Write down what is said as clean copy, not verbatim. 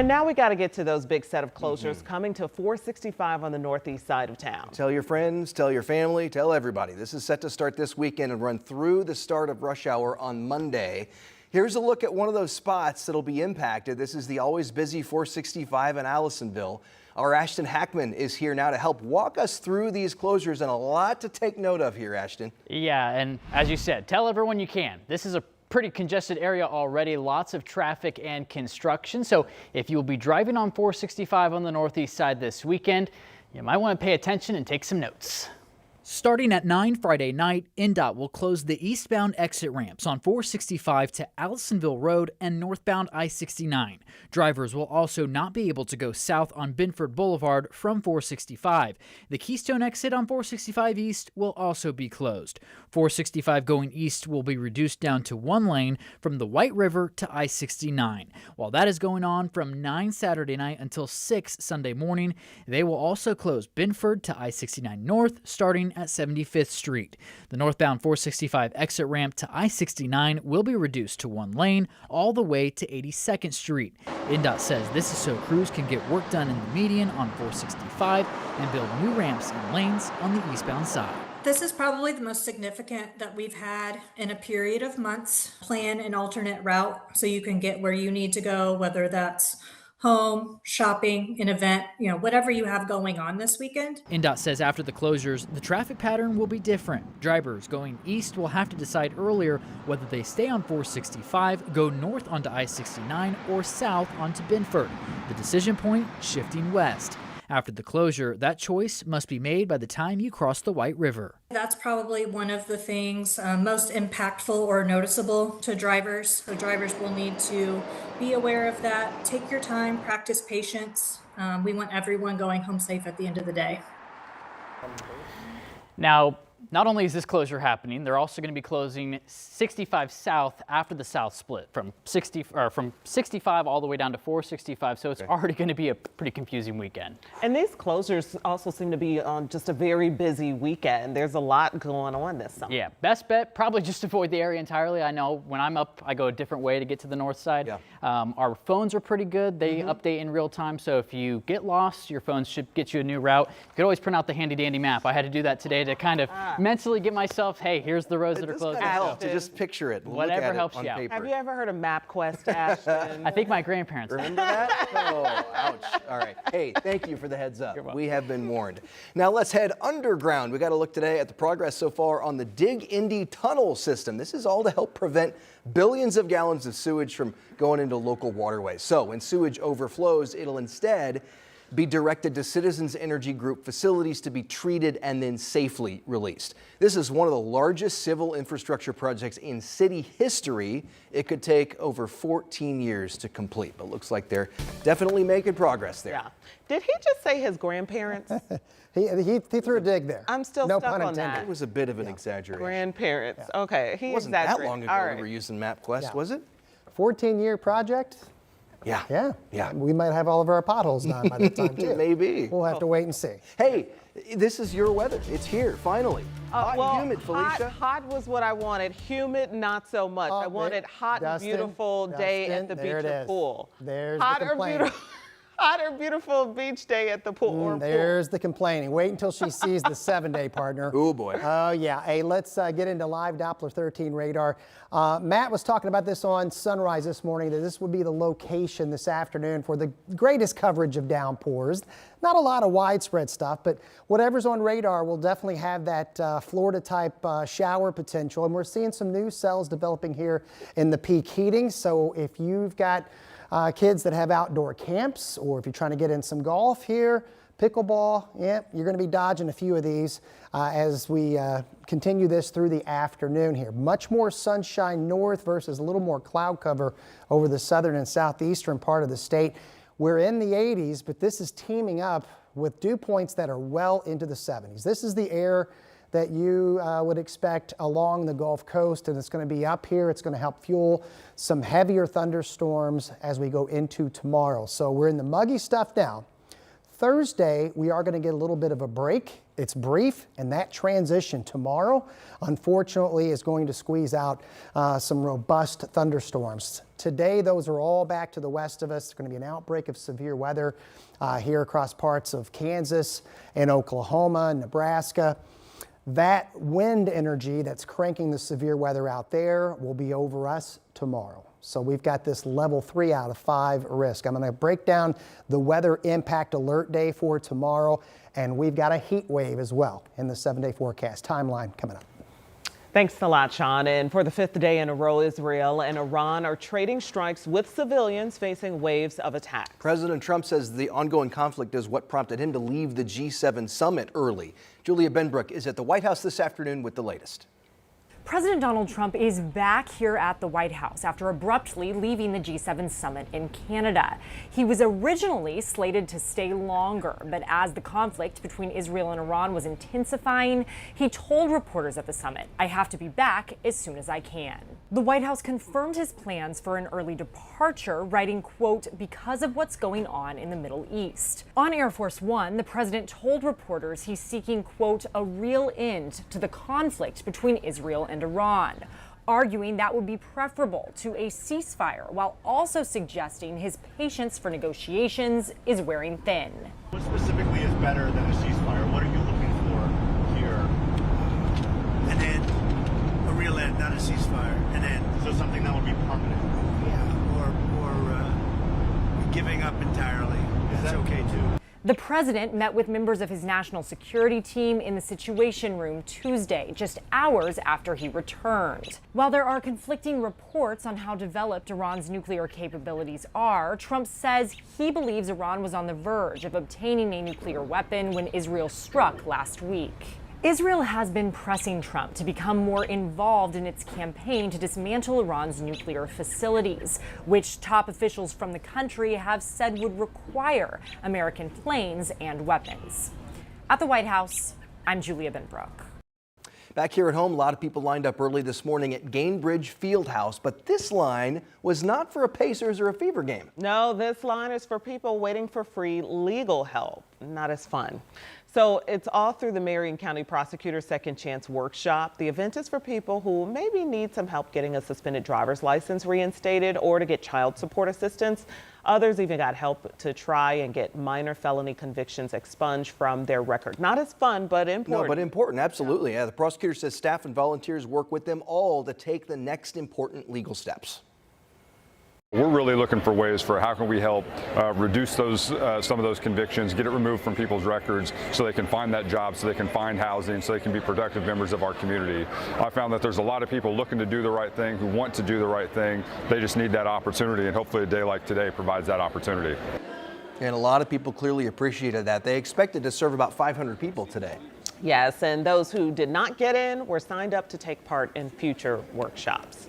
And now we got to get to those big set of closures coming to 465 on the northeast side of town. Tell your friends, tell your family, tell everybody. This is set to start this weekend and run through the start of rush hour on Monday. Here's a look at one of those spots that'll be impacted. This is the always busy 465 in Allisonville. Our Ashton Hackman is here now to help walk us through these closures, and a lot to take note of here, Ashton. Yeah, and as you said, tell everyone you can. This is a pretty congested area already, lots of traffic and construction. So if you will be driving on 465 on the northeast side this weekend, you might want to pay attention and take some notes. Starting at 9 Friday night, NDOT will close the eastbound exit ramps on 465 to Allisonville Road and northbound I-69. Drivers will also not be able to go south on Binford Boulevard from 465. The Keystone exit on 465 East will also be closed. 465 going east will be reduced down to one lane from the White River to I-69. While that is going on from 9 Saturday night until 6 Sunday morning, they will also close Binford to I-69 North starting at 75th Street. The northbound 465 exit ramp to I-69 will be reduced to one lane all the way to 82nd Street. NDOT says this is so crews can get work done in the median on 465 and build new ramps and lanes on the eastbound side. This is probably the most significant that we've had in a period of months. Plan an alternate route so you can get where you need to go, whether that's home, shopping, an event, whatever you have going on this weekend. NDOT says after the closures, the traffic pattern will be different. Drivers going east will have to decide earlier whether they stay on 465, go north onto I-69, or south onto Binford. The decision point shifting west. After the closure, that choice must be made by the time you cross the White River. That's probably one of the things most impactful or noticeable to drivers. So drivers will need to be aware of that. Take your time, practice patience. We want everyone going home safe at the end of the day. Now, not only is this closure happening, they're also going to be closing 65 South after the South split from 65 all the way down to 465. So it's already going to be a pretty confusing weekend. And these closures also seem to be on just a very busy weekend. There's a lot going on this summer. Yeah, best bet, probably just avoid the area entirely. I know when I'm up, I go a different way to get to the north side. Yeah. Our phones are pretty good. They update in real time. So if you get lost, your phone should get you a new route. You could always print out the handy dandy map. I had to do that today to kind of mentally get myself, hey, here's the roads that are closed. To just picture it. Whatever helps you out. Paper. Have you ever heard of MapQuest, Ashton? I think my grandparents remember that? Oh, ouch. All right. Hey, thank you for the heads up. We have been warned. Now let's head underground. We got to look today at the progress so far on the DigIn Tunnel system. This is all to help prevent billions of gallons of sewage from going into local waterways. So when sewage overflows, it'll instead be directed to Citizens Energy Group facilities to be treated and then safely released. This is one of the largest civil infrastructure projects in city history. It could take over 14 years to complete, but looks like they're definitely making progress there. Yeah. Did he just say his grandparents? He threw a dig there. I'm still no stuck pun on intended. that. It was a bit of an exaggeration. Grandparents. Okay. It wasn't that long ago we were using MapQuest, was it? 14-year project. Yeah. We might have all of our potholes done by that time too. Maybe. We'll have to wait and see. Hey, this is your weather. It's here, finally. Hot and humid, Felicia. Hot was what I wanted. Humid, not so much. I wanted hot and beautiful day at the beach or pool. There's the complaining. Hot or beautiful beach day at the pool. There's the complaining. Wait until she sees the 7-day, partner. Oh, boy. Oh, yeah. Hey, let's get into live Doppler 13 radar. Matt was talking about this on Sunrise this morning, that this would be the location this afternoon for the greatest coverage of downpours. Not a lot of widespread stuff, but whatever's on radar will definitely have that Florida-type shower potential. And we're seeing some new cells developing here in the peak heating. So if you've got kids that have outdoor camps, or if you're trying to get in some golf here, pickleball, you're going to be dodging a few of these as we continue this through the afternoon here. Much more sunshine north versus a little more cloud cover over the southern and southeastern part of the state. We're in the 80s, but this is teaming up with dew points that are well into the 70s. This is the air that you would expect along the Gulf Coast, and it's going to be up here. It's going to help fuel some heavier thunderstorms as we go into tomorrow. So we're in the muggy stuff now. Thursday, we are going to get a little bit of a break. It's brief, and that transition tomorrow, unfortunately, is going to squeeze out some robust thunderstorms. Today, those are all back to the west of us. There's going to be an outbreak of severe weather here across parts of Kansas and Oklahoma and Nebraska. That wind energy that's cranking the severe weather out there will be over us tomorrow. So we've got this level 3 out of 5 risk. I'm going to break down the weather impact alert day for tomorrow, and we've got a heat wave as well in the 7-day forecast timeline coming up. Thanks a lot, Sean. And for the 5th day in a row, Israel and Iran are trading strikes with civilians facing waves of attacks. President Trump says the ongoing conflict is what prompted him to leave the G7 summit early. Julia Benbrook is at the White House this afternoon with the latest. President Donald Trump is back here at the White House after abruptly leaving the G7 summit in Canada. He was originally slated to stay longer, but as the conflict between Israel and Iran was intensifying, he told reporters at the summit, "I have to be back as soon as I can." The White House confirmed his plans for an early departure, writing, quote, "because of what's going on in the Middle East." On Air Force One, the president told reporters he's seeking, quote, "a real end to the conflict between Israel and Iran," arguing that would be preferable to a ceasefire, while also suggesting his patience for negotiations is wearing thin. What specifically is better than a ceasefire? What are you looking for here? An end, a real end, not a ceasefire, an end. So something that would be permanent. Yeah, or giving up entirely. That's okay too. The president met with members of his national security team in the Situation Room Tuesday, just hours after he returned. While there are conflicting reports on how developed Iran's nuclear capabilities are, Trump says he believes Iran was on the verge of obtaining a nuclear weapon when Israel struck last week. Israel has been pressing Trump to become more involved in its campaign to dismantle Iran's nuclear facilities, which top officials from the country have said would require American planes and weapons. At the White House, I'm Julia Benbrook. Back here at home, a lot of people lined up early this morning at Gainbridge Fieldhouse, but this line was not for a Pacers or a Fever game. No, this line is for people waiting for free legal help. Not as fun. So it's all through the Marion County Prosecutor's Second Chance Workshop. The event is for people who maybe need some help getting a suspended driver's license reinstated or to get child support assistance. Others even got help to try and get minor felony convictions expunged from their record. Not as fun, but important. No, but important, absolutely. Yeah, the prosecutor says staff and volunteers work with them all to take the next important legal steps. We're really looking for ways for how can we help reduce those some of those convictions, get it removed from people's records so they can find that job, so they can find housing, so they can be productive members of our community. I found that there's a lot of people looking to do the right thing, who want to do the right thing. They just need that opportunity, and hopefully a day like today provides that opportunity. And a lot of people clearly appreciated that. They expected to serve about 500 people today. Yes, and those who did not get in were signed up to take part in future workshops.